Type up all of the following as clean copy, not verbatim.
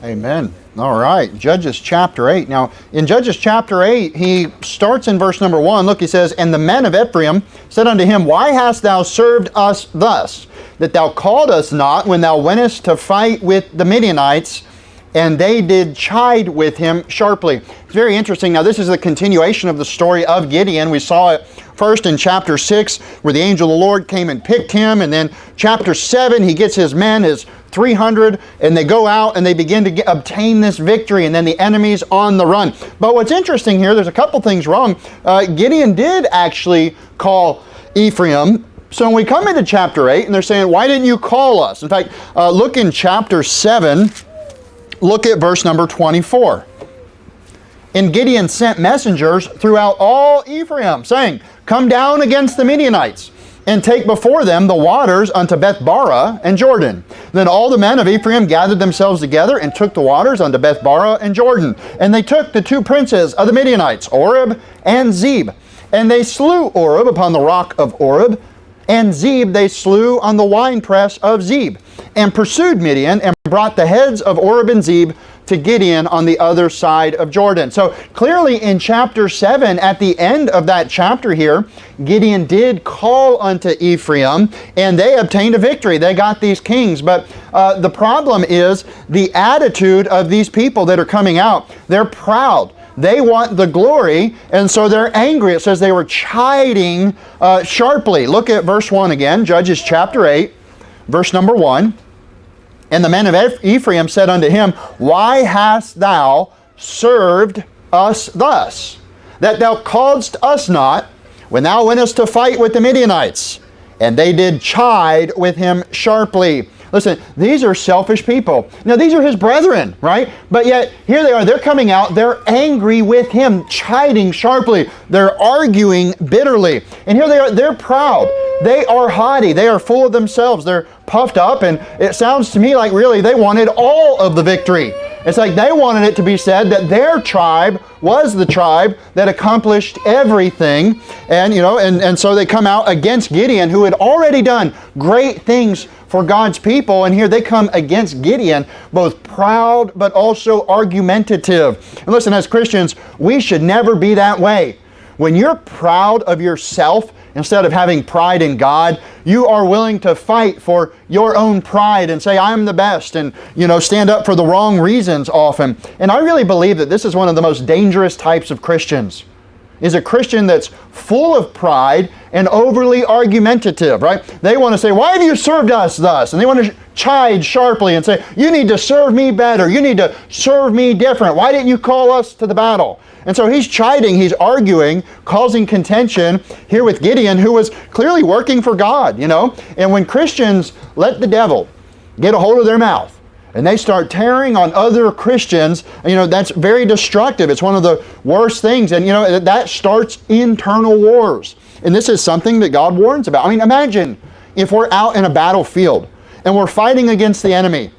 Amen. All right, Judges chapter 8. Now, in Judges chapter 8, he starts in verse number 1. Look, he says, "And the men of Ephraim said unto him, Why hast thou served us thus, that thou called us not when thou wentest to fight with the Midianites? And they did chide with him sharply." It's very interesting. Now, this is a continuation of the story of Gideon. We saw it first in chapter 6, where the angel of the Lord came and picked him. And then chapter 7, he gets his men, his 300, and they go out and they begin to obtain this victory, and then the enemy's on the run. But what's interesting here, there's a couple things wrong. Gideon did actually call Ephraim. So when we come into chapter 8, and they're saying, "Why didn't you call us?" In fact, look in chapter 7, look at verse number 24. "And Gideon sent messengers throughout all Ephraim, saying, Come down against the Midianites, and take before them the waters unto Beth-barah and Jordan. Then all the men of Ephraim gathered themselves together, and took the waters unto Beth-barah and Jordan. And they took the two princes of the Midianites, Oreb and Zeeb. And they slew Oreb upon the rock of Oreb, and Zeeb they slew on the winepress of Zeeb, and pursued Midian, and brought the heads of Oreb and Zeeb to Gideon on the other side of Jordan." So clearly in chapter 7, at the end of that chapter here, Gideon did call unto Ephraim, and they obtained a victory. They got these kings. But the problem is the attitude of these people that are coming out. They're proud. They want the glory, and so they're angry. It says they were chiding sharply. Look at verse 1 again, Judges chapter 8, verse number 1. "And the men of Ephraim said unto him, Why hast thou served us thus, that thou calledst us not when thou wentest to fight with the Midianites? And they did chide with him sharply." Listen, these are selfish people. Now, these are his brethren, right? But yet, here they are. They're coming out. They're angry with him, chiding sharply. They're arguing bitterly. And here they are. They're proud. They are haughty. They are full of themselves. They're puffed up. And it sounds to me like really they wanted all of the victory. It's like they wanted it to be said that their tribe was the tribe that accomplished everything. And, you know, and so they come out against Gideon, who had already done great things for God's people, and here they come against Gideon, both proud but also argumentative. And listen, as Christians, we should never be that way. When you're proud of yourself instead of having pride in God, you are willing to fight for your own pride and say, "I'm the best," and, you know, stand up for the wrong reasons often. And I really believe that this is one of the most dangerous types of Christians, is a Christian that's full of pride and overly argumentative, right? They want to say, "Why have you served us thus?" And they want to chide sharply and say, "You need to serve me better. You need to serve me different. Why didn't you call us to the battle?" And so he's chiding, he's arguing, causing contention here with Gideon, who was clearly working for God, you know? And when Christians let the devil get a hold of their mouth, and they start tearing on other Christians, you know, that's very destructive. It's one of the worst things. And, you know, that starts internal wars. And this is something that God warns about. I mean, imagine if we're out in a battlefield and we're fighting against the enemy.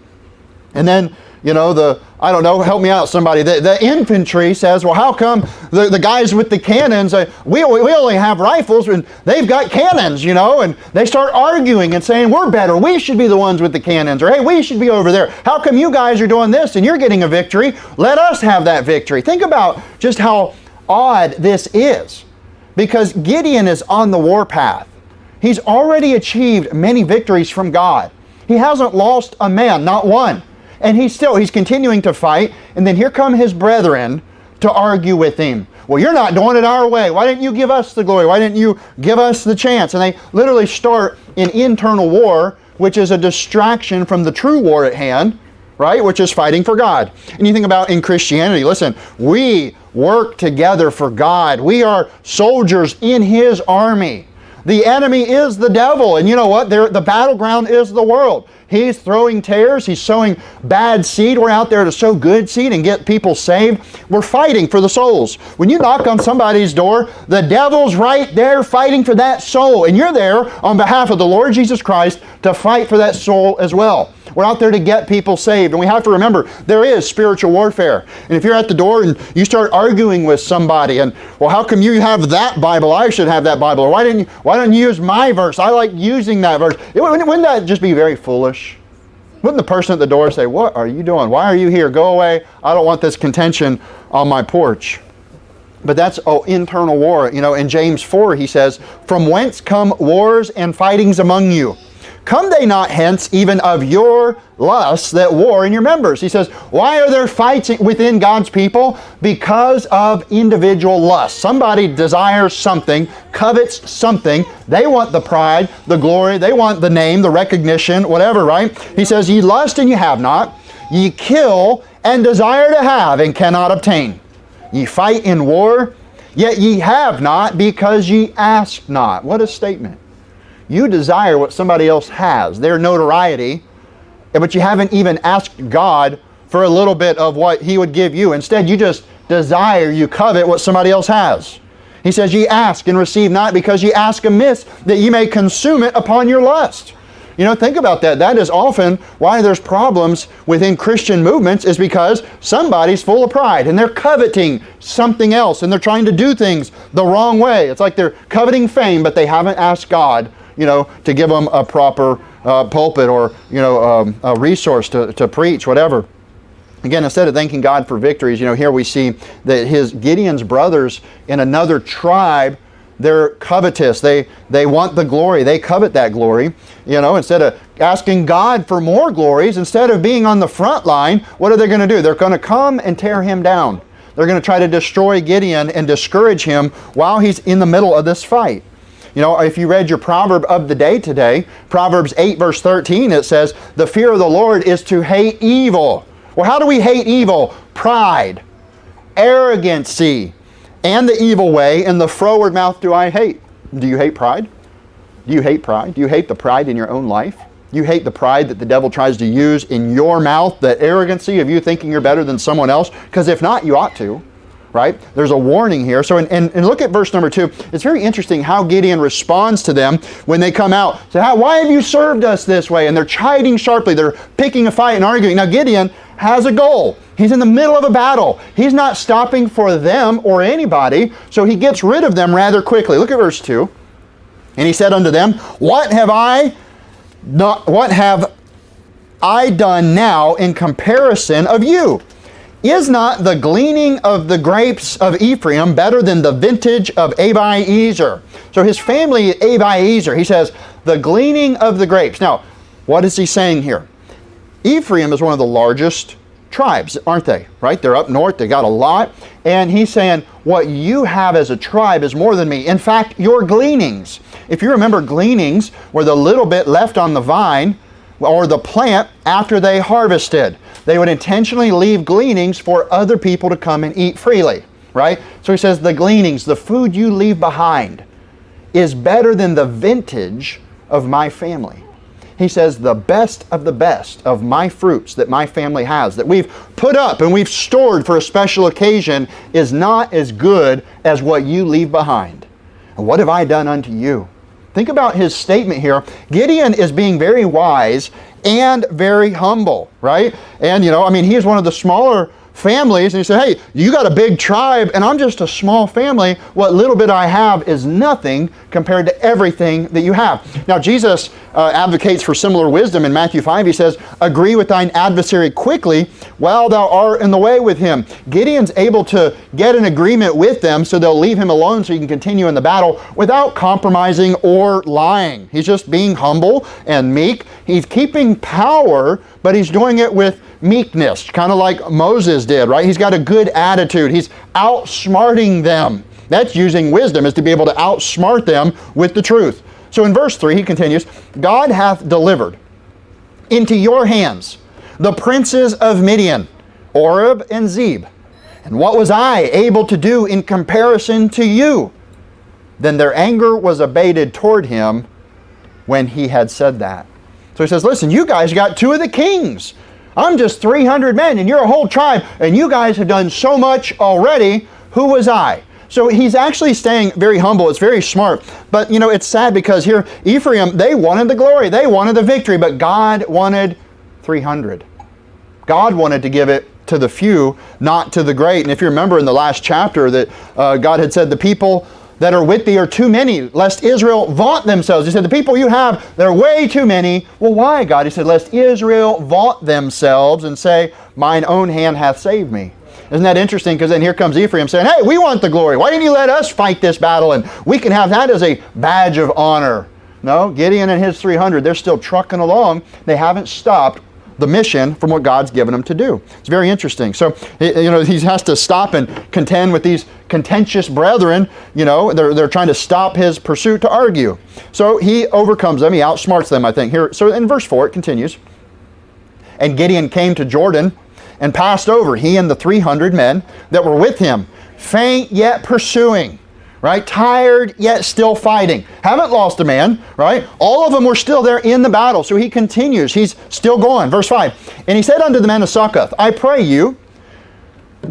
And then, you know, I don't know, help me out somebody. The infantry says, "Well, how come the guys with the cannons, we only have rifles and they've got cannons," you know? And they start arguing and saying, "We're better. We should be the ones with the cannons." Or, "Hey, we should be over there. How come you guys are doing this and you're getting a victory? Let us have that victory." Think about just how odd this is. Because Gideon is on the warpath. He's already achieved many victories from God. He hasn't lost a man, not one. And he's continuing to fight. And then here come his brethren to argue with him. "Well, you're not doing it our way. Why didn't you give us the glory? Why didn't you give us the chance?" And they literally start an internal war, which is a distraction from the true war at hand, right? Which is fighting for God. And you think about in Christianity, listen, we work together for God. We are soldiers in His army. The enemy is the devil. And you know what? The battleground is the world. He's throwing tares. He's sowing bad seed. We're out there to sow good seed and get people saved. We're fighting for the souls. When you knock on somebody's door, the devil's right there fighting for that soul. And you're there on behalf of the Lord Jesus Christ to fight for that soul as well. We're out there to get people saved. And we have to remember, there is spiritual warfare. And if you're at the door and you start arguing with somebody and, "Well, how come you have that Bible? I should have that Bible." Or, why don't you use my verse? I like using that verse. Wouldn't that just be very foolish? Wouldn't the person at the door say, what are you doing? Why are you here? Go away. I don't want this contention on my porch. But that's internal war. In James 4, he says, from whence come wars and fightings among you? Come they not hence even of your lusts that war in your members? He says, why are there fights within God's people? Because of individual lust. Somebody desires something, covets something. They want the pride, the glory, they want the name, the recognition, whatever, right? He says, ye lust and ye have not. Ye kill and desire to have and cannot obtain. Ye fight in war, yet ye have not because ye ask not. What a statement. You desire what somebody else has, their notoriety, but you haven't even asked God for a little bit of what He would give you. Instead, you just desire, you covet what somebody else has. He says, ye ask and receive not because ye ask amiss, that ye may consume it upon your lust. Think about that. That is often why there's problems within Christian movements, is because somebody's full of pride and they're coveting something else and they're trying to do things the wrong way. It's like they're coveting fame, but they haven't asked God, to give them a proper pulpit or, a resource to preach, whatever. Again, instead of thanking God for victories, here we see that Gideon's brothers in another tribe, they're covetous. They want the glory. They covet that glory. Instead of asking God for more glories, instead of being on the front line, what are they going to do? They're going to come and tear him down. They're going to try to destroy Gideon and discourage him while he's in the middle of this fight. If you read your proverb of the day today, Proverbs 8 verse 13, it says, the fear of the Lord is to hate evil. Well, how do we hate evil? Pride, arrogancy, and the evil way, and the froward mouth do I hate. Do you hate pride? Do you hate pride? Do you hate the pride in your own life? You hate the pride that the devil tries to use in your mouth, that arrogancy of you thinking you're better than someone else? Because if not, you ought to, right? There's a warning here. So, and look at verse number 2. It's very interesting how Gideon responds to them when they come out. Say, why have you served us this way? And they're chiding sharply. They're picking a fight and arguing. Now, Gideon has a goal. He's in the middle of a battle. He's not stopping for them or anybody, so he gets rid of them rather quickly. Look at verse 2. And he said unto them, what have I done now in comparison of you? Is not the gleaning of the grapes of Ephraim better than the vintage of Abi-ezer? So his family, Abi-ezer, he says, the gleaning of the grapes. Now, what is he saying here? Ephraim is one of the largest tribes, aren't they? Right? They're up north. They got a lot. And he's saying, what you have as a tribe is more than me. In fact, your gleanings. If you remember, gleanings were the little bit left on the vine or the plant after they harvested. They would intentionally leave gleanings for other people to come and eat freely. Right? So he says, the gleanings, the food you leave behind, is better than the vintage of my family. He says, the best of my fruits that my family has, that we've put up and we've stored for a special occasion, is not as good as what you leave behind. And what have I done unto you? Think about his statement here. Gideon is being very wise and very humble, right? And, he is one of the smaller families, and he said, hey, you got a big tribe and I'm just a small family. What little bit I have is nothing compared to everything that you have. Now Jesus advocates for similar wisdom in Matthew 5. He says, agree with thine adversary quickly while thou art in the way with him. Gideon's able to get an agreement with them so they'll leave him alone so he can continue in the battle without compromising or lying. He's just being humble and meek. He's keeping power, but he's doing it with meekness, kind of like Moses did, right? He's got a good attitude. He's outsmarting them. That's using wisdom, is to be able to outsmart them with the truth. So in verse 3, he continues, God hath delivered into your hands the princes of Midian, Oreb and Zeeb. And what was I able to do in comparison to you? Then their anger was abated toward him when he had said that. So he says, listen, you guys got 2 of the kings. I'm just 300 men and you're a whole tribe and you guys have done so much already. Who was I? So he's actually staying very humble. It's very smart. But, it's sad because here, Ephraim, they wanted the glory. They wanted the victory, but God wanted 300. God wanted to give it to the few, not to the great. And if you remember in the last chapter that God had said the people that are with thee are too many, lest Israel vaunt themselves. He said, the people you have, they're way too many. Well, why, God? He said, lest Israel vaunt themselves and say, mine own hand hath saved me. Isn't that interesting? Because then here comes Ephraim saying, hey, we want the glory. Why didn't you let us fight this battle? And we can have that as a badge of honor. No, Gideon and his 300, they're still trucking along. They haven't stopped the mission from what God's given him to do. It's very interesting. So, he has to stop and contend with these contentious brethren. They're trying to stop his pursuit to argue. So he overcomes them. He outsmarts them, I think. Here, so in verse 4, it continues. And Gideon came to Jordan and passed over, he and the 300 men that were with him, faint yet pursuing. Right? Tired, yet still fighting. Haven't lost a man, right? All of them were still there in the battle. So he continues. He's still going. Verse 5. And he said unto the men of Succoth, I pray you,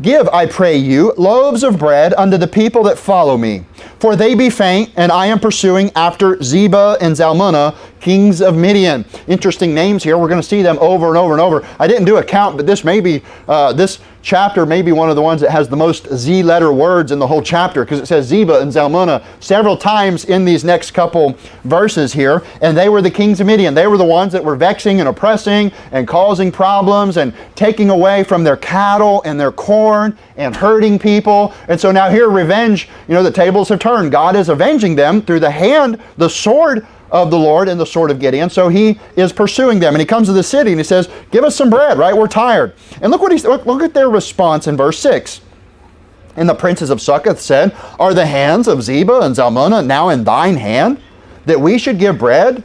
give, I pray you, loaves of bread unto the people that follow me. For they be faint, and I am pursuing after Zeeb and Zalmunna, kings of Midian. Interesting names here. We're going to see them over and over and over. I didn't do a count, but this chapter may be one of the ones that has the most Z letter words in the whole chapter, because it says Zeeb and Zalmunna several times in these next couple verses here. And they were the kings of Midian. They were the ones that were vexing and oppressing and causing problems and taking away from their cattle and their corn and hurting people. And so now here revenge, the tables have turned. God is avenging them through the sword of the Lord and the sword of Gideon. So he is pursuing them, and he comes to the city and he says, give us some bread, right? We're tired. And look at their response in verse 6. And the princes of Succoth said, are the hands of Zeeb and Zalmunna now in thine hand, that we should give bread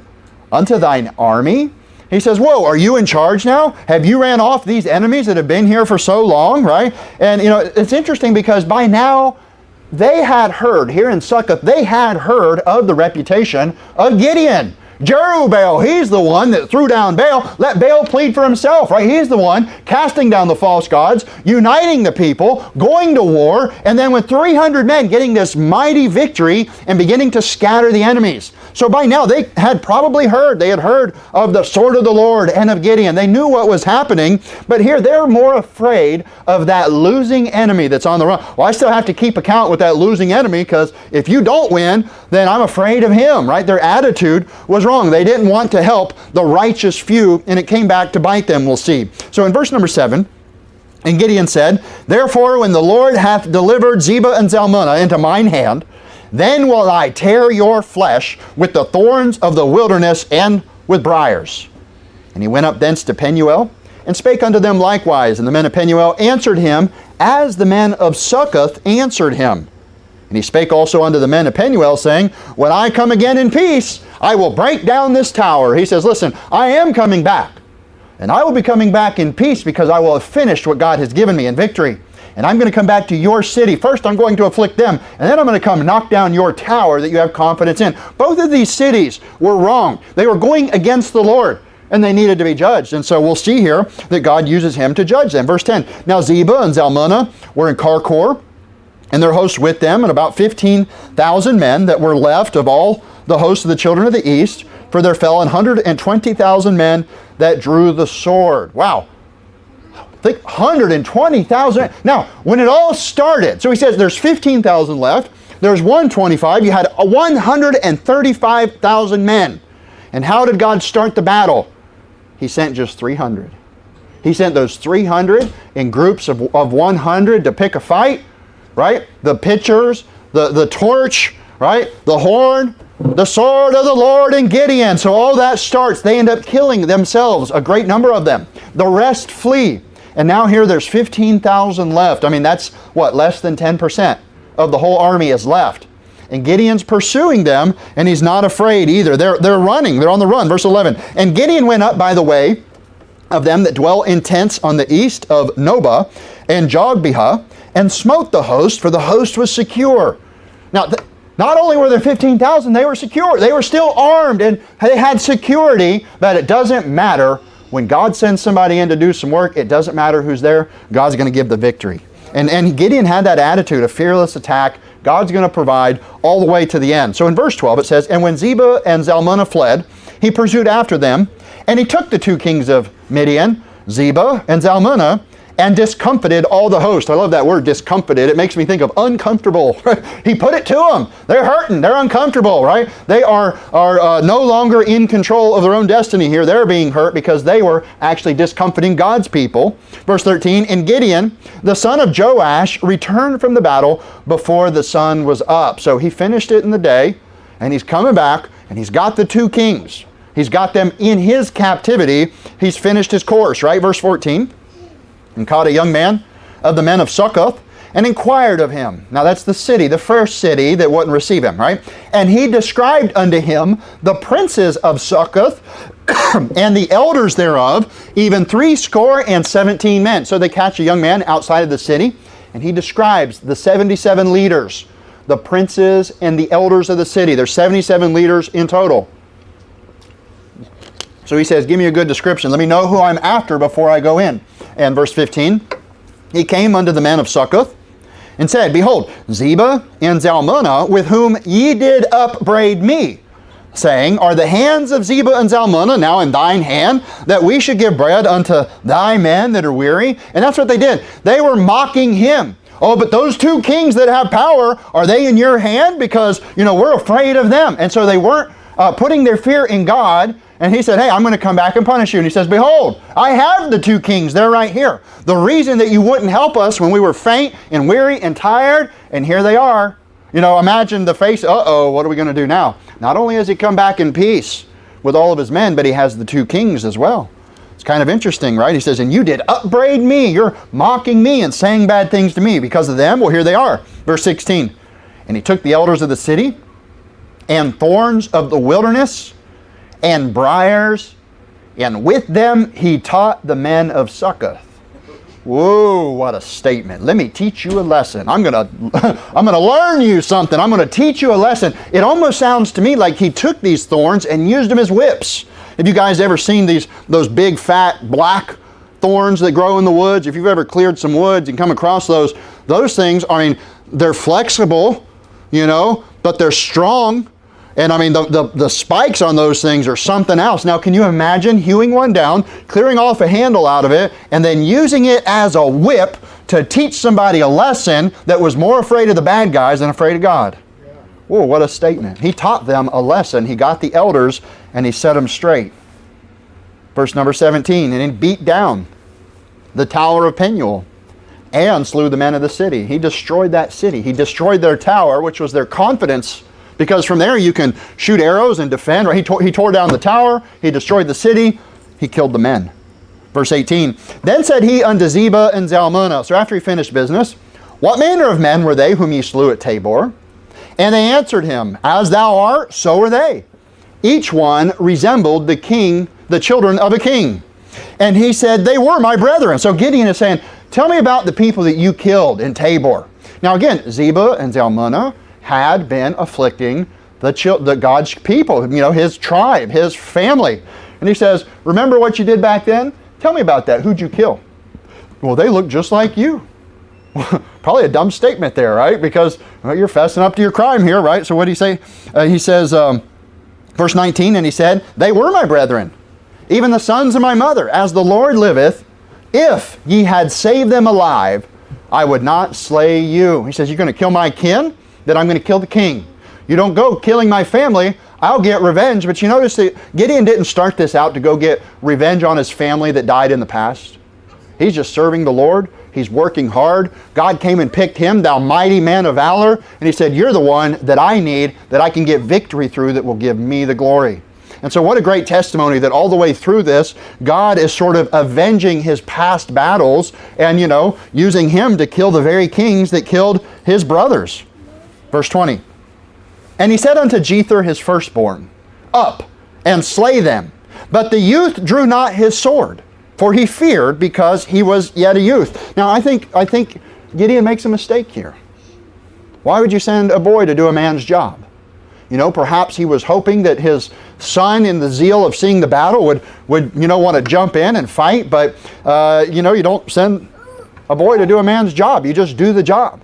unto thine army? He says, whoa, are you in charge now? Have you ran off these enemies that have been here for so long, right? And it's interesting because by now they had heard, here in Succoth, they had heard of the reputation of Gideon. Jerubbaal, he's the one that threw down Baal. Let Baal plead for himself, right? He's the one casting down the false gods, uniting the people, going to war, and then with 300 men getting this mighty victory and beginning to scatter the enemies. So by now they had probably heard, they had heard of the sword of the Lord and of Gideon. They knew what was happening, but here they're more afraid of that losing enemy that's on the run. Well, I still have to keep account with that losing enemy, because if you don't win, then I'm afraid of him, right? Their attitude was wrong. They didn't want to help the righteous few, and it came back to bite them, we'll see. So in verse number 7, and Gideon said, therefore when the Lord hath delivered Zeeb and Zalmunna into mine hand, then will I tear your flesh with the thorns of the wilderness and with briars. And he went up thence to Penuel, and spake unto them likewise. And the men of Penuel answered him, as the men of Succoth answered him. And he spake also unto the men of Penuel, saying, when I come again in peace, I will break down this tower. He says, listen, I am coming back. And I will be coming back in peace, because I will have finished what God has given me in victory. And I'm going to come back to your city. First, I'm going to afflict them, and then I'm going to come knock down your tower that you have confidence in. Both of these cities were wrong. They were going against the Lord, and they needed to be judged. And so we'll see here that God uses him to judge them. Verse 10, now Zeeb and Zalmunna were in Karkor, and their hosts with them, and about 15,000 men that were left of all the hosts of the children of the east, for there fell 120,000 men that drew the sword. Wow. Think 120,000. Now, when it all started, so he says there's 15,000 left, there's 125, you had 135,000 men. And how did God start the battle? He sent just 300. He sent those 300 in groups of 100 to pick a fight, right? The pitchers, the torch, right? The horn, the sword of the Lord and Gideon. So all that starts. They end up killing themselves, a great number of them. The rest flee. And now here there's 15,000 left. I mean, that's what, less than 10% of the whole army is left. And Gideon's pursuing them, and he's not afraid either. They're running. They're on the run. Verse 11. And Gideon went up by the way of them that dwell in tents on the east of Nobah and Jogbehah, and smote the host, for the host was secure. Now, not only were there 15,000, they were secure. They were still armed, and they had security. But it doesn't matter. When God sends somebody in to do some work, it doesn't matter who's there. God's going to give the victory. And Gideon had that attitude, a fearless attack. God's going to provide all the way to the end. So in verse 12 it says, and when Zeeb and Zalmunna fled, he pursued after them, and he took the two kings of Midian, Zeeb and Zalmunna, and discomfited all the host. I love that word, discomfited. It makes me think of uncomfortable. He put it to them. They're hurting. They're uncomfortable, right? They are no longer in control of their own destiny here. They're being hurt because they were actually discomfiting God's people. Verse 13, and Gideon, the son of Joash, returned from the battle before the sun was up. So he finished it in the day, and he's coming back, and he's got the 2 kings. He's got them in his captivity. He's finished his course, right? Verse 14. And caught a young man of the men of Succoth, and inquired of him. Now that's the city, the first city that wouldn't receive him, right? And he described unto him the princes of Succoth, and the elders thereof, even 70 men. So they catch a young man outside of the city, and he describes the 77 leaders, the princes and the elders of the city. There's 77 leaders in total. So he says, give me a good description. Let me know who I'm after before I go in. And verse 15, he came unto the men of Succoth and said, behold, Zebah and Zalmunna, with whom ye did upbraid me, saying, are the hands of Zebah and Zalmunna now in thine hand, that we should give bread unto thy men that are weary? And that's what they did. They were mocking him. Oh, but those 2 kings that have power, are they in your hand? Because, we're afraid of them. And so they weren't putting their fear in God. And he said, hey, I'm going to come back and punish you. And he says, behold, I have the 2 kings. They're right here. The reason that you wouldn't help us when we were faint and weary and tired, and here they are. Imagine the face, uh-oh, what are we going to do now? Not only has he come back in peace with all of his men, but he has the 2 kings as well. It's kind of interesting, right? He says, and you did upbraid me. You're mocking me and saying bad things to me because of them. Well, here they are. Verse 16, and he took the elders of the city and thorns of the wilderness and briars, and with them he taught the men of Succoth. Whoa, what a statement. Let me teach you a lesson. I'm gonna learn you something. I'm gonna teach you a lesson. It almost sounds to me like he took these thorns and used them as whips. Have you guys ever seen those big fat black thorns that grow in the woods? If you've ever cleared some woods and come across those things, they're flexible, but they're strong. And the spikes on those things are something else. Now, can you imagine hewing one down, clearing off a handle out of it, and then using it as a whip to teach somebody a lesson that was more afraid of the bad guys than afraid of God? Yeah. Whoa, what a statement. He taught them a lesson. He got the elders and he set them straight. Verse number 17, and he beat down the tower of Penuel and slew the men of the city. He destroyed that city. He destroyed their tower, which was their confidence. Because from there you can shoot arrows and defend. Right? He tore down the tower. He destroyed the city. He killed the men. Verse 18. Then said he unto Zebah and Zalmunna. So after he finished business, what manner of men were they whom ye slew at Tabor? And they answered him, as thou art, so are they. Each one resembled the king, the children of a king. And he said, they were my brethren. So Gideon is saying, tell me about the people that you killed in Tabor. Now again, Zebah and Zalmunna had been afflicting the God's people, his tribe, his family. And he says, remember what you did back then? Tell me about that. Who'd you kill? Well, they look just like you. Probably a dumb statement there, right? Because you're fessing up to your crime here, right? So what did he say? He says, verse 19, and he said, they were my brethren, even the sons of my mother, as the Lord liveth, if ye had saved them alive, I would not slay you. He says, you're going to kill my kin? That I'm going to kill the king. You don't go killing my family, I'll get revenge. But you notice that Gideon didn't start this out to go get revenge on his family that died in the past. He's just serving the Lord. He's working hard. God came and picked him, thou mighty man of valor. And he said, you're the one that I need, that I can get victory through, that will give me the glory. And so what a great testimony that all the way through this, God is sort of avenging his past battles and, using him to kill the very kings that killed his brothers. Verse 20, and he said unto Jether his firstborn, up and slay them. But the youth drew not his sword, for he feared, because he was yet a youth. Now I think Gideon makes a mistake here. Why would you send a boy to do a man's job? Perhaps he was hoping that his son, in the zeal of seeing the battle, would want to jump in and fight. But you don't send a boy to do a man's job. You just do the job.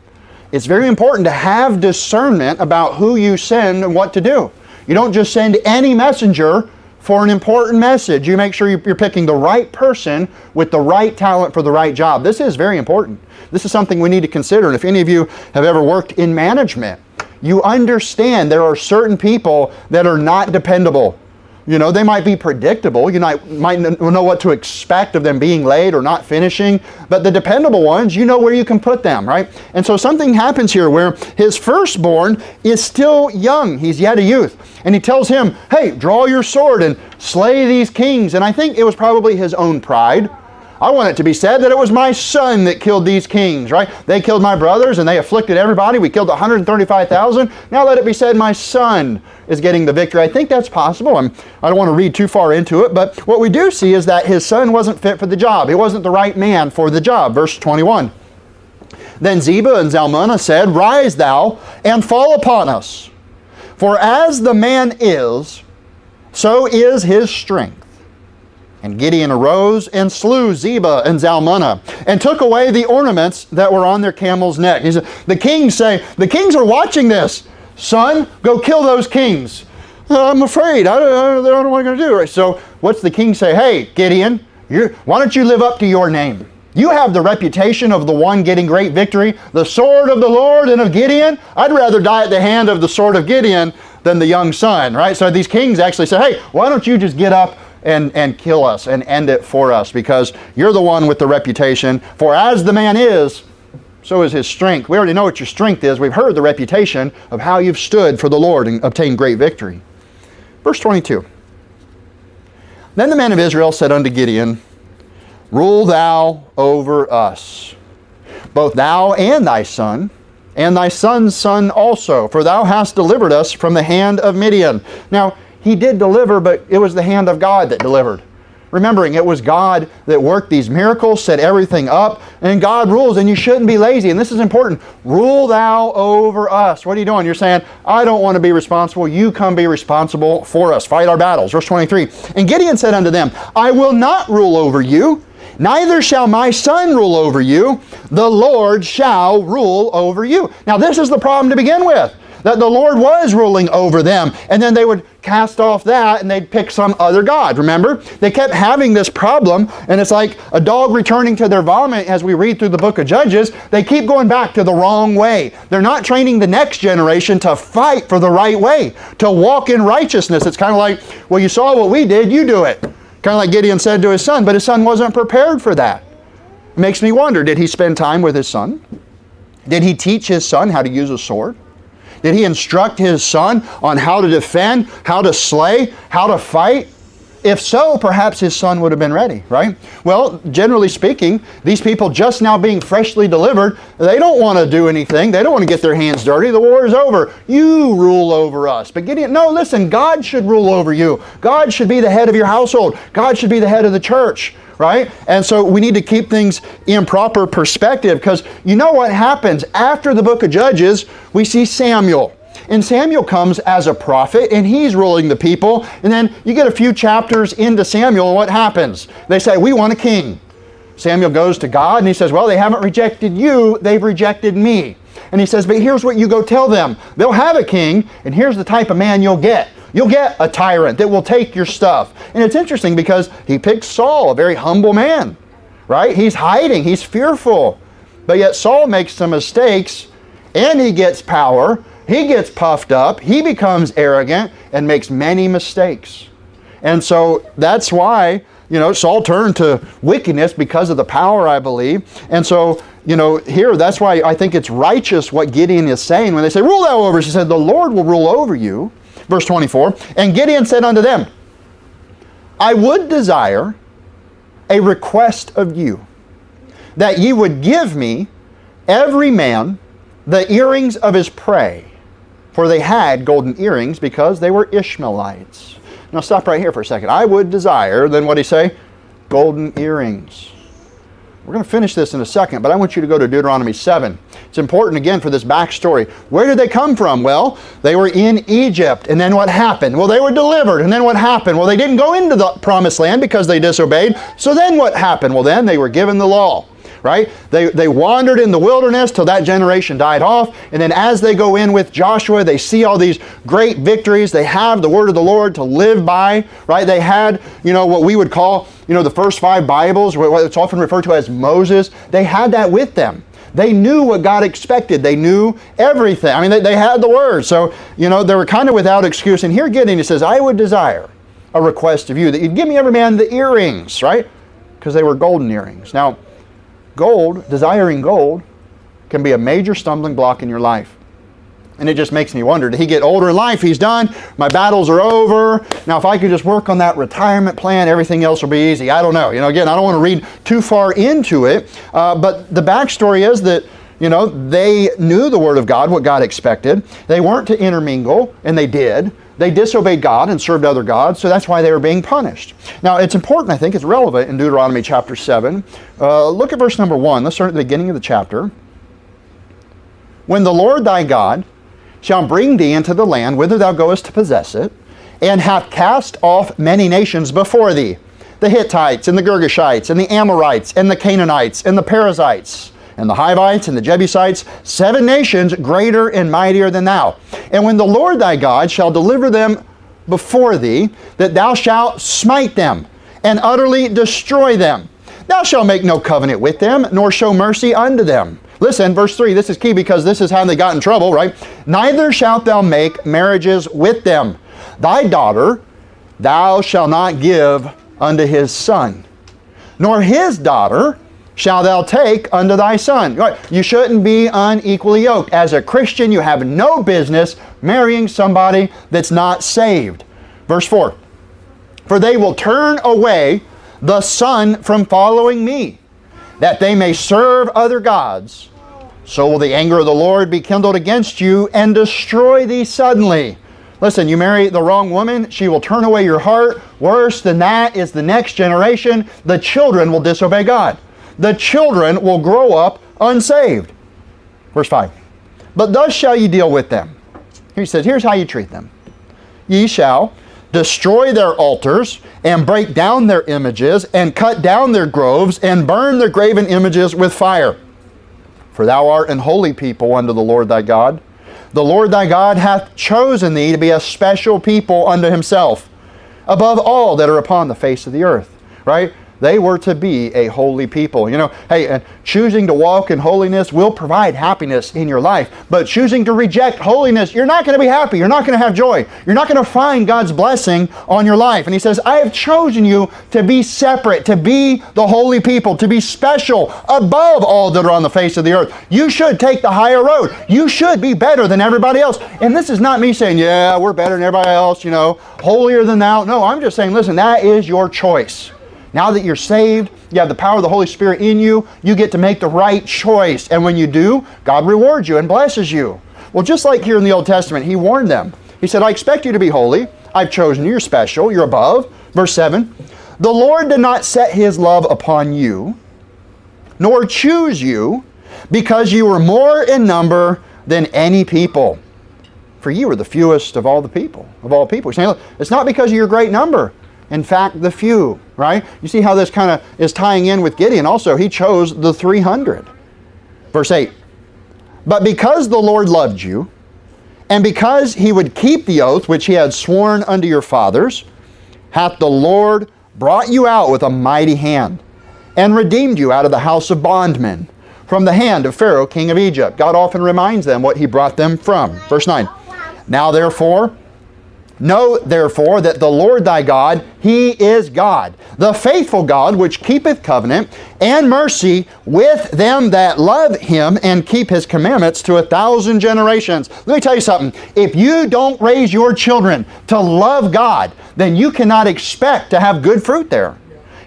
It's very important to have discernment about who you send and what to do. You don't just send any messenger for an important message. You make sure you're picking the right person with the right talent for the right job. This is very important. This is something we need to consider. And if any of you have ever worked in management, you understand there are certain people that are not dependable. You know, they might be predictable. You might know what to expect of them being late or not finishing. But the dependable ones, you know where you can put them, right? And so something happens here where his firstborn is still young. He's yet a youth. And he tells him, hey, draw your sword and slay these kings. And I think it was probably his own pride. I want it to be said that it was my son that killed these kings, right? They killed my brothers and they afflicted everybody. We killed 135,000. Now let it be said my son is getting the victory. I think that's possible. I don't want to read too far into it, but what we do see is that his son wasn't fit for the job. He wasn't the right man for the job. Verse 21. Then Zebah and Zalmunna said, rise thou and fall upon us. For as the man is, so is his strength. And Gideon arose and slew Zebah and Zalmunna and took away the ornaments that were on their camel's neck. He said, the kings are watching this. Son, go kill those kings. I'm afraid. I don't know what I'm going to do. So what's the king say? Hey, Gideon, why don't you live up to your name? You have the reputation of the one getting great victory, the sword of the Lord and of Gideon. I'd rather die at the hand of the sword of Gideon than the young son, right? So these kings actually say, hey, why don't you just get up and kill us and end it for us, because you're the one with the reputation. For as the man is, so is his strength. We already know what your strength is. We've heard the reputation of how you've stood for the Lord and obtained great victory. Verse 22. Then the men of Israel said unto Gideon, rule thou over us, both thou and thy son son's son also, for thou hast delivered us from the hand of Midian. Now, he did deliver, but it was the hand of God that delivered. Remembering, it was God that worked these miracles, set everything up, and God rules, and you shouldn't be lazy. And this is important. Rule thou over us. What are you doing? You're saying, I don't want to be responsible. You come be responsible for us. Fight our battles. Verse 23. And Gideon said unto them, I will not rule over you, neither shall my son rule over you. The Lord shall rule over you. Now, this is the problem to begin with, that the Lord was ruling over them, and then they would cast off that and they'd pick some other god. Remember? They kept having this problem, and it's like a dog returning to their vomit as we read through the book of Judges. They keep going back to the wrong way. They're not training the next generation to fight for the right way, to walk in righteousness. It's kind of like, well, you saw what we did, you do it. Kind of like Gideon said to his son, but his son wasn't prepared for that. It makes me wonder, did he spend time with his son? Did he teach his son how to use a sword? Did he instruct his son on how to defend, how to slay, how to fight? If so, perhaps his son would have been ready, right? Well, generally speaking, these people just now being freshly delivered, they don't want to do anything. They don't want to get their hands dirty. The war is over. You rule over us. But Gideon, no, listen, God should rule over you. God should be the head of your household. God should be the head of the church, right? And so we need to keep things in proper perspective, because you know what happens after the book of Judges? We see Samuel. And Samuel comes as a prophet, and he's ruling the people. And then you get a few chapters into Samuel, and what happens? They say, we want a king. Samuel goes to God, and he says, well, they haven't rejected you, they've rejected me. And he says, but here's what you go tell them. They'll have a king, and here's the type of man you'll get. You'll get a tyrant that will take your stuff. And it's interesting because he picks Saul, a very humble man, right? He's hiding, he's fearful. But yet Saul makes some mistakes, and he gets power. He gets puffed up, he becomes arrogant, and makes many mistakes. And so that's why, Saul turned to wickedness because of the power, I believe. And so, here, that's why I think it's righteous what Gideon is saying when they say, rule thou over us. He said, the Lord will rule over you. Verse 24, and Gideon said unto them, I would desire a request of you, that ye would give me every man the earrings of his prey. For they had golden earrings because they were Ishmaelites. Now stop right here for a second. I would desire, then what did he say? Golden earrings. We're going to finish this in a second, but I want you to go to Deuteronomy 7. It's important again for this backstory. Where did they come from? Well, they were in Egypt, and then what happened? Well, they were delivered, and then what happened? Well, they didn't go into the promised land because they disobeyed. So then what happened? Well, then they were given the law. right? They wandered in the wilderness till that generation died off. And then as they go in with Joshua, they see all these great victories. They have the word of the Lord to live by, right? They had, what we would call, the first 5 Bibles, what it's often referred to as Moses. They had that with them. They knew what God expected. They knew everything. I mean, they had the word. So, they were kind of without excuse. And here Gideon, he says, I would desire a request of you that you'd give me every man the earrings, right? Because they were golden earrings. Now, desiring gold, can be a major stumbling block in your life. And it just makes me wonder, did he get older in life? He's done. My battles are over. Now, if I could just work on that retirement plan, everything else will be easy. I don't know. Again, I don't want to read too far into it. But the backstory is that, they knew the Word of God, what God expected. They weren't to intermingle, and they did. They disobeyed God and served other gods, so that's why they were being punished. Now, it's important, I think, it's relevant in Deuteronomy chapter 7. Look at verse number 1. Let's start at the beginning of the chapter. When the Lord thy God shall bring thee into the land whither thou goest to possess it, and hath cast off many nations before thee, the Hittites, and the Girgashites, and the Amorites, and the Canaanites, and the Perizzites, and the Hivites, and the Jebusites, 7 nations greater and mightier than thou. And when the Lord thy God shall deliver them before thee, that thou shalt smite them, and utterly destroy them, thou shalt make no covenant with them, nor show mercy unto them. Listen, verse 3, this is key because this is how they got in trouble, right? Neither shalt thou make marriages with them. Thy daughter thou shalt not give unto his son, nor his daughter shalt thou take unto thy son. You shouldn't be unequally yoked. As a Christian, you have no business marrying somebody that's not saved. Verse 4, for they will turn away the son from following me, that they may serve other gods. So will the anger of the Lord be kindled against you and destroy thee suddenly. Listen, you marry the wrong woman, she will turn away your heart. Worse than that is the next generation. The children will disobey God. The children will grow up unsaved. Verse 5. But thus shall ye deal with them. He says, here's how you treat them. Ye shall destroy their altars, and break down their images, and cut down their groves, and burn their graven images with fire. For thou art an holy people unto the Lord thy God. The Lord thy God hath chosen thee to be a special people unto himself, above all that are upon the face of the earth. Right? They were to be a holy people. Hey, and choosing to walk in holiness will provide happiness in your life. But choosing to reject holiness, you're not going to be happy. You're not going to have joy. You're not going to find God's blessing on your life. And he says, I have chosen you to be separate, to be the holy people, to be special above all that are on the face of the earth. You should take the higher road. You should be better than everybody else. And this is not me saying, yeah, we're better than everybody else, holier than thou. No, I'm just saying, listen, that is your choice. Now that you're saved, you have the power of the Holy Spirit in you, you get to make the right choice. And when you do, God rewards you and blesses you. Well, just like here in the Old Testament, he warned them. He said, I expect you to be holy. I've chosen you. You're special. You're above. Verse 7, the Lord did not set his love upon you, nor choose you, because you were more in number than any people. For you were the fewest of all the people, of all people. He's saying, look, it's not because of your great number. In fact, the few, right? You see how this kind of is tying in with Gideon also. He chose the 300. Verse 8, but because the Lord loved you, and because he would keep the oath which he had sworn unto your fathers, hath the Lord brought you out with a mighty hand, and redeemed you out of the house of bondmen, from the hand of Pharaoh king of Egypt. God often reminds them what he brought them from. Verse 9, now therefore, know therefore that the Lord thy God, he is God, the faithful God, which keepeth covenant and mercy with them that love him and keep his commandments to 1,000 generations. Let me tell you something. If you don't raise your children to love God, then you cannot expect to have good fruit there.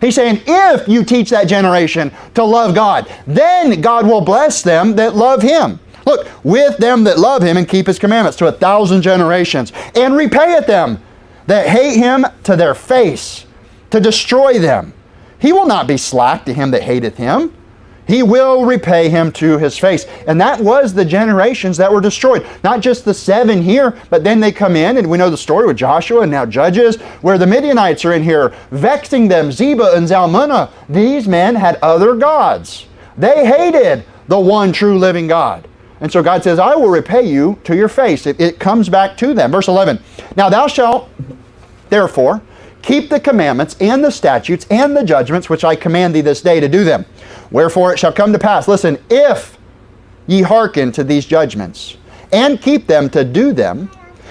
He's saying, if you teach that generation to love God, then God will bless them that love him. Look, with them that love him and keep his commandments to 1,000 generations, and repayeth them that hate him to their face, to destroy them. He will not be slack to him that hateth him. He will repay him to his face. And that was the generations that were destroyed. Not just the 7 here, but then they come in, and we know the story with Joshua and now Judges, where the Midianites are in here, vexing them, Zebah and Zalmunna. These men had other gods. They hated the one true living God. And so God says, I will repay you to your face. It comes back to them. Verse 11, now thou shalt therefore keep the commandments and the statutes and the judgments which I command thee this day to do them. Wherefore it shall come to pass, listen, if ye hearken to these judgments and keep them to do them,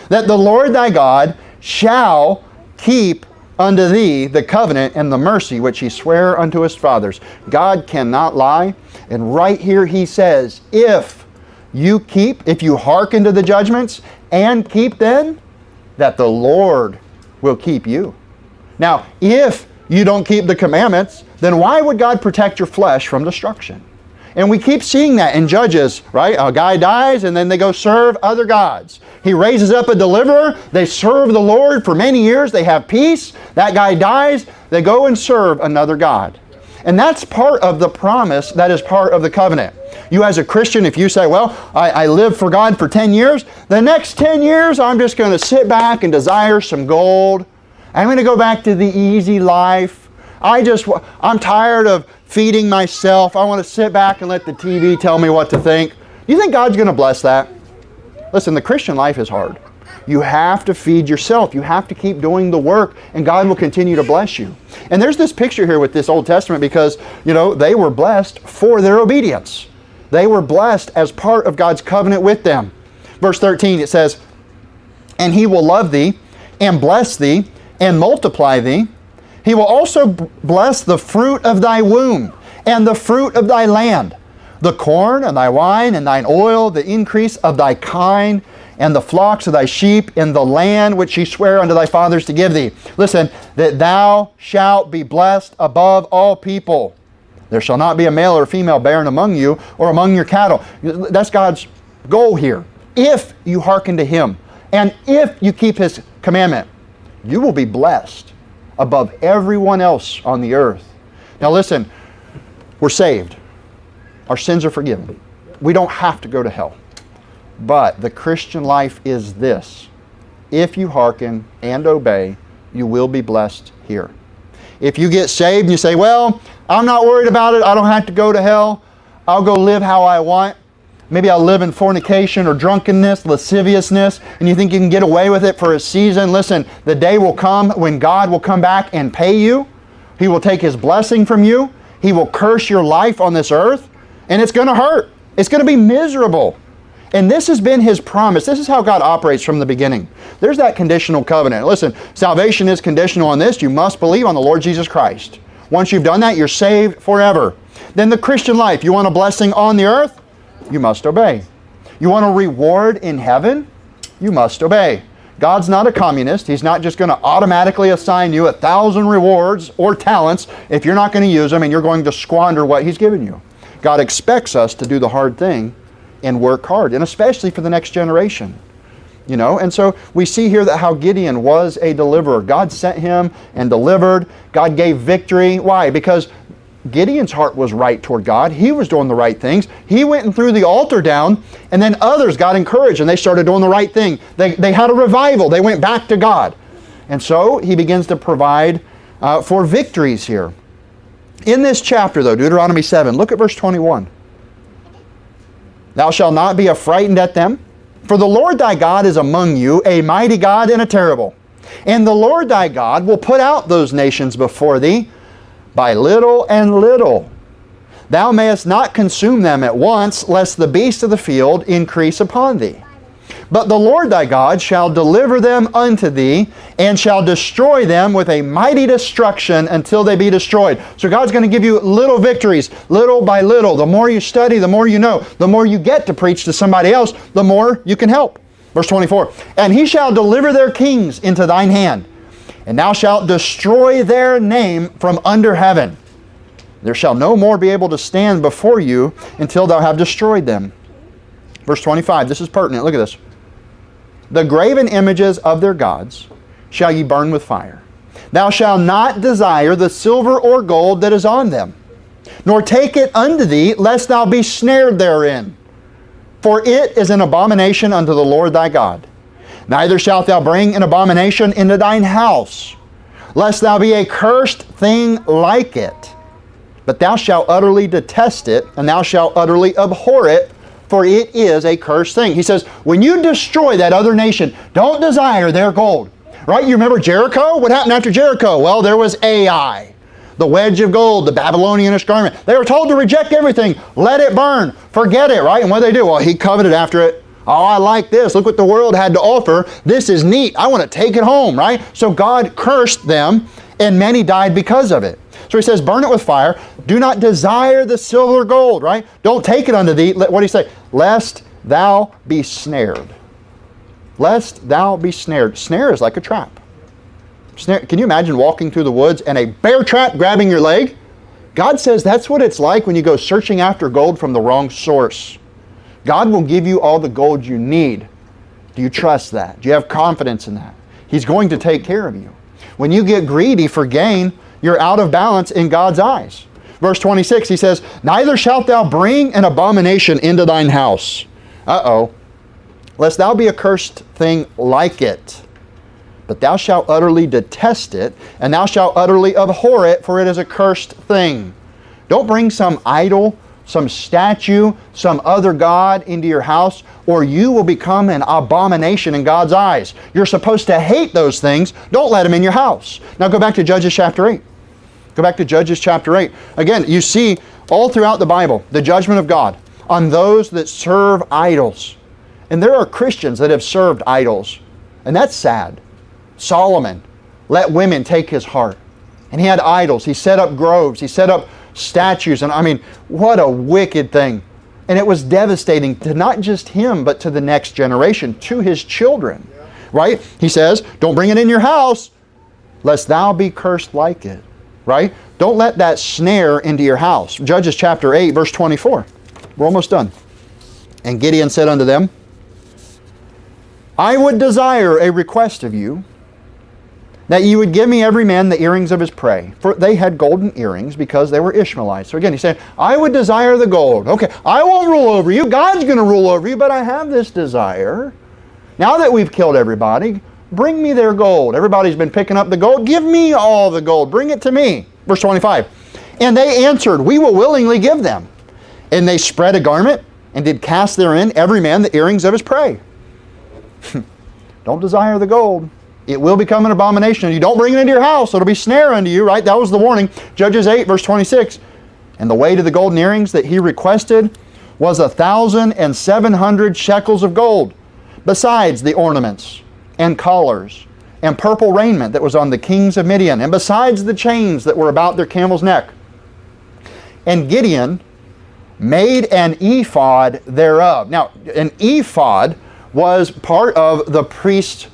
that the Lord thy God shall keep unto thee the covenant and the mercy which he sware unto his fathers. God cannot lie. And right here he says, if you hearken to the judgments and keep them, that the Lord will keep you. Now, if you don't keep the commandments, then why would God protect your flesh from destruction? And we keep seeing that in Judges, right? A guy dies and then they go serve other gods. He raises up a deliverer. They serve the Lord for many years. They have peace. That guy dies. They go and serve another god. And that's part of the promise that is part of the covenant. You as a Christian, if you say, well, I lived for God for 10 years, the next 10 years I'm just going to sit back and desire some gold. I'm going to go back to the easy life. I'm tired of feeding myself. I want to sit back and let the TV tell me what to think. You think God's going to bless that? Listen, the Christian life is hard. You have to feed yourself. You have to keep doing the work, and God will continue to bless you. And there's this picture here with this Old Testament because, they were blessed for their obedience. They were blessed as part of God's covenant with them. Verse 13, it says, and he will love thee and bless thee and multiply thee. He will also bless the fruit of thy womb and the fruit of thy land, the corn and thy wine and thine oil, the increase of thy kine, and the flocks of thy sheep in the land which he sware unto thy fathers to give thee. Listen, that thou shalt be blessed above all people. There shall not be a male or female barren among you or among your cattle. That's God's goal here. If you hearken to him and if you keep his commandment, you will be blessed above everyone else on the earth. Now listen, we're saved. Our sins are forgiven. We don't have to go to hell. But the Christian life is this. If you hearken and obey, you will be blessed here. If you get saved and you say, well, I'm not worried about it. I don't have to go to hell. I'll go live how I want. Maybe I'll live in fornication or drunkenness, lasciviousness, and you think you can get away with it for a season. Listen, the day will come when God will come back and pay you. He will take his blessing from you. He will curse your life on this earth, and it's going to hurt. It's going to be miserable. And this has been his promise. This is how God operates from the beginning. There's that conditional covenant. Listen, salvation is conditional on this. You must believe on the Lord Jesus Christ. Once you've done that, you're saved forever. Then the Christian life, you want a blessing on the earth? You must obey. You want a reward in heaven? You must obey. God's not a communist. He's not just going to automatically assign you 1,000 rewards or talents if you're not going to use them and you're going to squander what he's given you. God expects us to do the hard thing and work hard, and especially for the next generation. And so we see here that how Gideon was a deliverer. God sent him and delivered. God gave victory. Why? Because Gideon's heart was right toward God. He was doing the right things. He went and threw the altar down, and then others got encouraged and they started doing the right thing. They had a revival. They went back to God. And so he begins to provide for victories here. In this chapter though, Deuteronomy 7, look at verse 21. Thou shalt not be affrighted at them, for the Lord thy God is among you, a mighty God and a terrible. And the Lord thy God will put out those nations before thee, by little and little. Thou mayest not consume them at once, lest the beasts of the field increase upon thee. But the Lord thy God shall deliver them unto thee, and shall destroy them with a mighty destruction until they be destroyed. So God's going to give you little victories, little by little. The more you study, the more you know. The more you get to preach to somebody else, the more you can help. Verse 24, and he shall deliver their kings into thine hand, and thou shalt destroy their name from under heaven. There shall no more be able to stand before you until thou have destroyed them. Verse 25, this is pertinent. Look at this. The graven images of their gods shall ye burn with fire. Thou shalt not desire the silver or gold that is on them, nor take it unto thee, lest thou be snared therein. For it is an abomination unto the Lord thy God. Neither shalt thou bring an abomination into thine house, lest thou be a cursed thing like it. But thou shalt utterly detest it, and thou shalt utterly abhor it, for it is a cursed thing. He says, when you destroy that other nation, don't desire their gold. Right? You remember Jericho? What happened after Jericho? Well, there was Ai, the wedge of gold, the Babylonianish garment. They were told to reject everything. Let it burn. Forget it, right? And what did they do? Well, he coveted after it. Oh, I like this. Look what the world had to offer. This is neat. I want to take it home, right? So God cursed them, and many died because of it. So he says, burn it with fire. Do not desire the silver or gold, right? Don't take it unto thee. What do you say? Lest thou be snared. Lest thou be snared. Snare is like a trap. Snare. Can you imagine walking through the woods and a bear trap grabbing your leg? God says that's what it's like when you go searching after gold from the wrong source. God will give you all the gold you need. Do you trust that? Do you have confidence in that? He's going to take care of you. When you get greedy for gain, you're out of balance in God's eyes. Verse 26, he says, neither shalt thou bring an abomination into thine house. Uh-oh. Lest thou be a cursed thing like it. But thou shalt utterly detest it, and thou shalt utterly abhor it, for it is a cursed thing. Don't bring some idol, some statue, some other god into your house, or you will become an abomination in God's eyes. You're supposed to hate those things. Don't let them in your house. Now go back to Judges chapter 8. Go back to Judges chapter 8. Again, you see all throughout the Bible the judgment of God on those that serve idols. And there are Christians that have served idols. And that's sad. Solomon let women take his heart. And he had idols. He set up groves. He set up statues. And I mean, what a wicked thing. And it was devastating to not just him, but to the next generation, to his children. Yeah. Right? He says, don't bring it in your house, lest thou be cursed like it. Right? Don't let that snare into your house. Judges chapter 8, verse 24. We're almost done. And Gideon said unto them, I would desire a request of you, that you would give me every man the earrings of his prey. For they had golden earrings because they were Ishmaelites. So again, he's saying, I would desire the gold. Okay, I won't rule over you. God's going to rule over you, but I have this desire. Now that we've killed everybody, bring me their gold. Everybody's been picking up the gold. Give me all the gold. Bring it to me. Verse 25. And they answered, we will willingly give them. And they spread a garment and did cast therein every man the earrings of his prey. Don't desire the gold. It will become an abomination. You don't bring it into your house. It'll be snare unto you, right? That was the warning. Judges 8, verse 26. And the weight of the golden earrings that he requested was 1,700 shekels of gold, besides the ornaments and collars and purple raiment that was on the kings of Midian, and besides the chains that were about their camel's neck. And Gideon made an ephod thereof. Now, an ephod was part of the priest's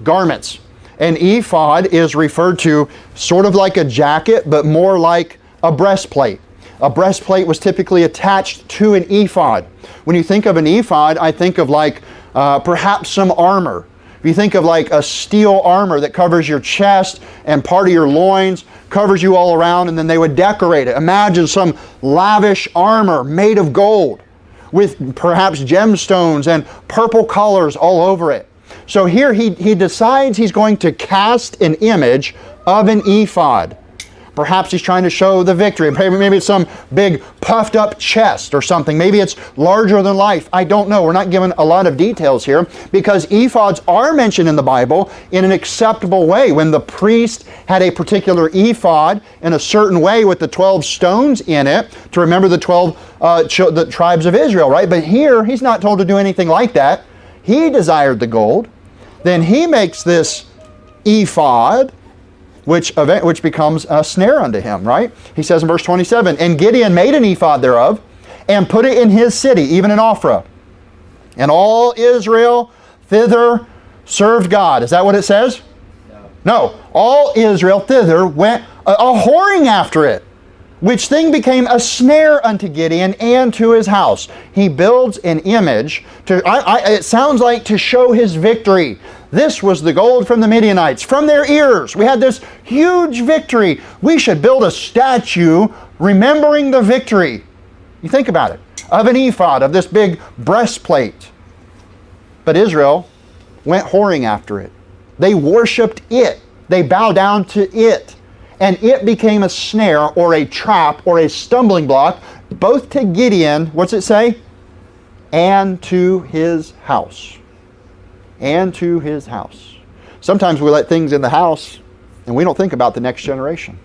garments. An ephod is referred to sort of like a jacket, but more like a breastplate. A breastplate was typically attached to an ephod. When you think of an ephod, I think of like perhaps some armor. If you think of like a steel armor that covers your chest and part of your loins, covers you all around, and then they would decorate it. Imagine some lavish armor made of gold with perhaps gemstones and purple colors all over it. So here he decides he's going to cast an image of an ephod. Perhaps he's trying to show the victory. Maybe it's some big puffed up chest or something. Maybe it's larger than life. I don't know. We're not given a lot of details here because ephods are mentioned in the Bible in an acceptable way. When the priest had a particular ephod in a certain way with the 12 stones in it to remember the 12 the tribes of Israel, right? But here he's not told to do anything like that. He desired the gold. Then he makes this ephod, which becomes a snare unto him, right? He says in verse 27, and Gideon made an ephod thereof, and put it in his city, even in Ophrah. And all Israel thither served God. Is that what it says? No. All Israel thither went a-whoring after it, which thing became a snare unto Gideon and to his house. He builds an image, it sounds like to show his victory. This was the gold from the Midianites, from their ears. We had this huge victory. We should build a statue remembering the victory. You think about it, of an ephod, of this big breastplate. But Israel went whoring after it. They worshiped it. They bowed down to it. and it became a snare or a trap or a stumbling block, both to Gideon, what's it say? And to his house. And to his house. Sometimes we let things in the house and we don't think about the next generation.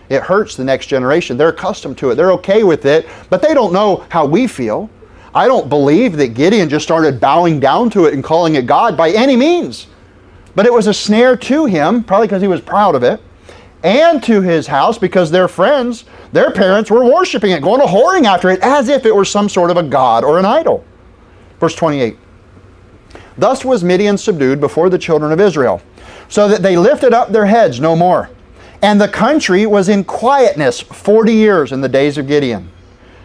It hurts the next generation. They're accustomed to it. They're okay with it, but they don't know how we feel. I don't believe that Gideon just started bowing down to it and calling it God by any means. But it was a snare to him, probably because he was proud of it, and to his house because their friends, their parents were worshiping it, going to whoring after it as if it were some sort of a god or an idol. Verse 28. Thus was Midian subdued before the children of Israel, so that they lifted up their heads no more. And the country was in quietness 40 years in the days of Gideon.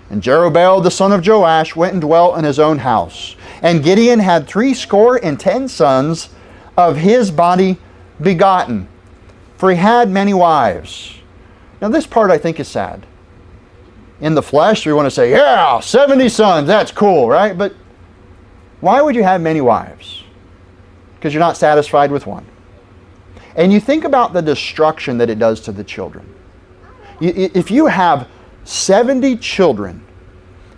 And Jerubbaal the son of Joash went and dwelt in his own house. And Gideon had 70 sons of his body begotten, for he had many wives. Now this part I think is sad. In the flesh we want to say, yeah, 70 sons, that's cool, right? But why would you have many wives? Because you're not satisfied with one. And you think about the destruction that it does to the children. If you have 70 children,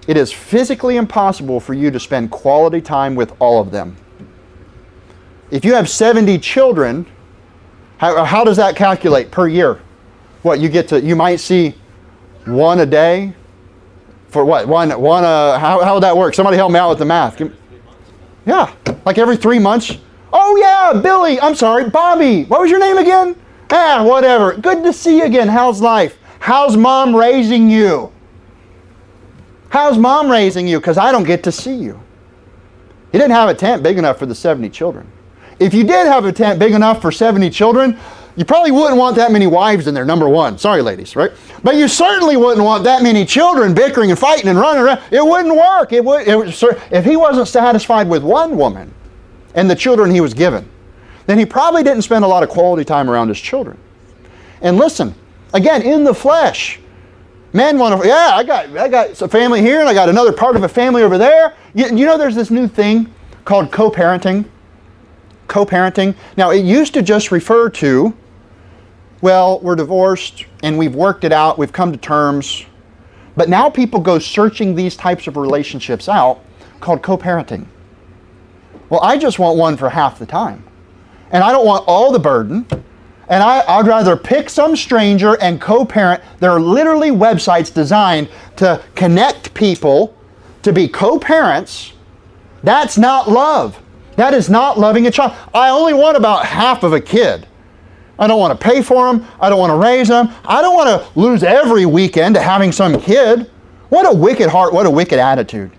it is physically impossible for you to spend quality time with all of them. If you have 70 children, how does that calculate per year? What, you might see one a day? For what? How would that work? Somebody help me out with the math. Yeah, like every 3 months. Oh yeah, Billy, I'm sorry, Bobby. What was your name again? Whatever. Good to see you again. How's life? How's mom raising you? How's mom raising you? Because I don't get to see you. He didn't have a tent big enough for the 70 children. If you did have a tent big enough for 70 children, you probably wouldn't want that many wives in there, number one. Sorry, ladies, right? But you certainly wouldn't want that many children bickering and fighting and running around. It wouldn't work. If he wasn't satisfied with one woman and the children he was given, then he probably didn't spend a lot of quality time around his children. And listen, again, in the flesh, men want to, I got a family here and I got another part of a family over there. You know there's this new thing called co-parenting. Co-parenting. Now it used to just refer to, well, we're divorced and we've worked it out, we've come to terms. But now people go searching these types of relationships out called co-parenting. Well, I just want one for half the time. And I don't want all the burden. And I'd rather pick some stranger and co-parent. There are literally websites designed to connect people to be co-parents. That's not love. That is not loving a child. I only want about half of a kid. I don't want to pay for them. I don't want to raise them. I don't want to lose every weekend to having some kid. What a wicked heart. What a wicked attitude.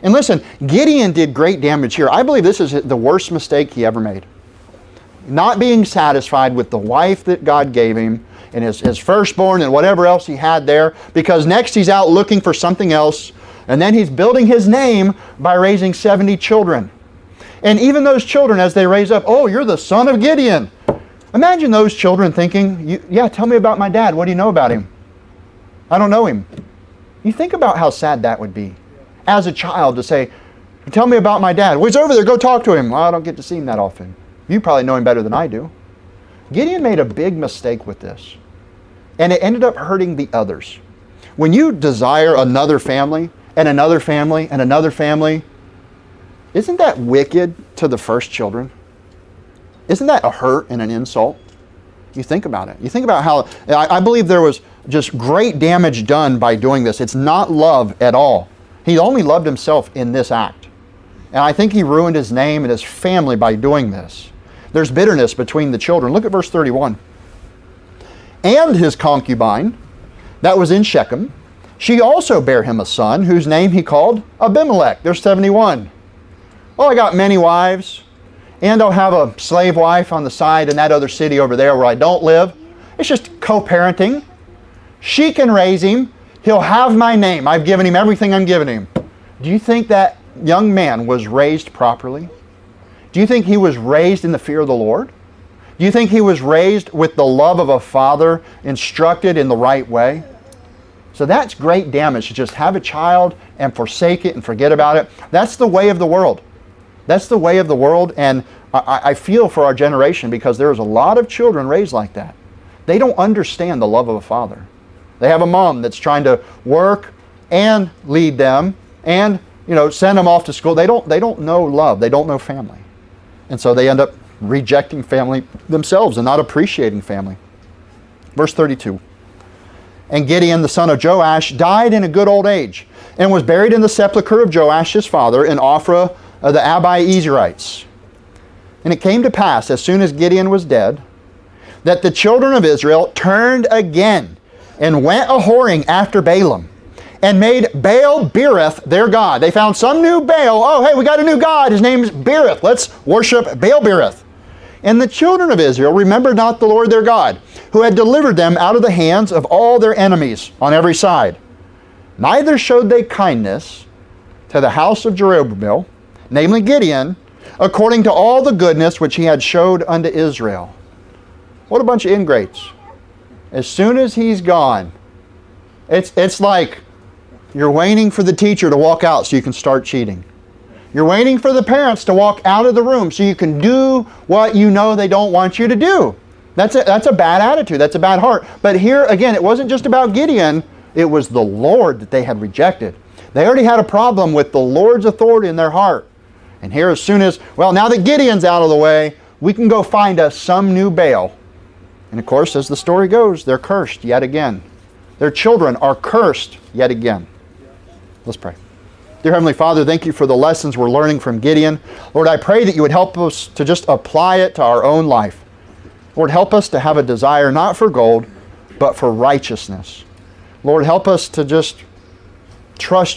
And listen, Gideon did great damage here. I believe this is the worst mistake he ever made. Not being satisfied with the wife that God gave him and his firstborn and whatever else he had there, because next he's out looking for something else, and then he's building his name by raising 70 children. And even those children, as they raise up, oh, you're the son of Gideon. Imagine those children thinking, yeah, tell me about my dad. What do you know about him? I don't know him. You think about how sad that would be as a child to say, tell me about my dad. Well, he's over there, go talk to him. Well, I don't get to see him that often. You probably know him better than I do. Gideon made a big mistake with this. And it ended up hurting the others. When you desire another family and another family and another family, isn't that wicked to the first children? Isn't that a hurt and an insult? You think about it. You think about how, I believe there was just great damage done by doing this. It's not love at all. He only loved himself in this act. And I think he ruined his name and his family by doing this. There's bitterness between the children. Look at verse 31. And his concubine, that was in Shechem, she also bare him a son, whose name he called Abimelech. There's 71. Well, I got many wives, and I'll have a slave wife on the side in that other city over there where I don't live. It's just co-parenting. She can raise him. He'll have my name. I've given him everything I'm giving him. Do you think that young man was raised properly? Do you think he was raised in the fear of the Lord? Do you think he was raised with the love of a father, instructed in the right way? So that's great damage to just have a child and forsake it and forget about it. That's the way of the world. That's the way of the world, and I feel for our generation because there's a lot of children raised like that. They don't understand the love of a father. They have a mom that's trying to work and lead them and, send them off to school. They don't know love. They don't know family. And so they end up rejecting family themselves and not appreciating family. Verse 32. And Gideon, the son of Joash, died in a good old age and was buried in the sepulchre of Joash his father in Ophrah of the Abi-ezerites. And it came to pass, as soon as Gideon was dead, that the children of Israel turned again and went a-whoring after Balaam and made Baal-berith their god. They found some new Baal. Oh, hey, we got a new god. His name's Berith. Let's worship Baal-berith. And the children of Israel remembered not the Lord their God, who had delivered them out of the hands of all their enemies on every side. Neither showed they kindness to the house of Jerubbaal, namely Gideon, according to all the goodness which he had showed unto Israel. What a bunch of ingrates. As soon as he's gone, it's like you're waiting for the teacher to walk out so you can start cheating. You're waiting for the parents to walk out of the room so you can do what you know they don't want you to do. That's a bad attitude. That's a bad heart. But here, again, it wasn't just about Gideon. It was the Lord that they had rejected. They already had a problem with the Lord's authority in their heart. And here, as soon as, now that Gideon's out of the way, we can go find us some new Baal. And of course, as the story goes, they're cursed yet again. Their children are cursed yet again. Let's pray. Dear Heavenly Father, thank you for the lessons we're learning from Gideon. Lord, I pray that you would help us to just apply it to our own life. Lord, help us to have a desire not for gold, but for righteousness. Lord, help us to just trust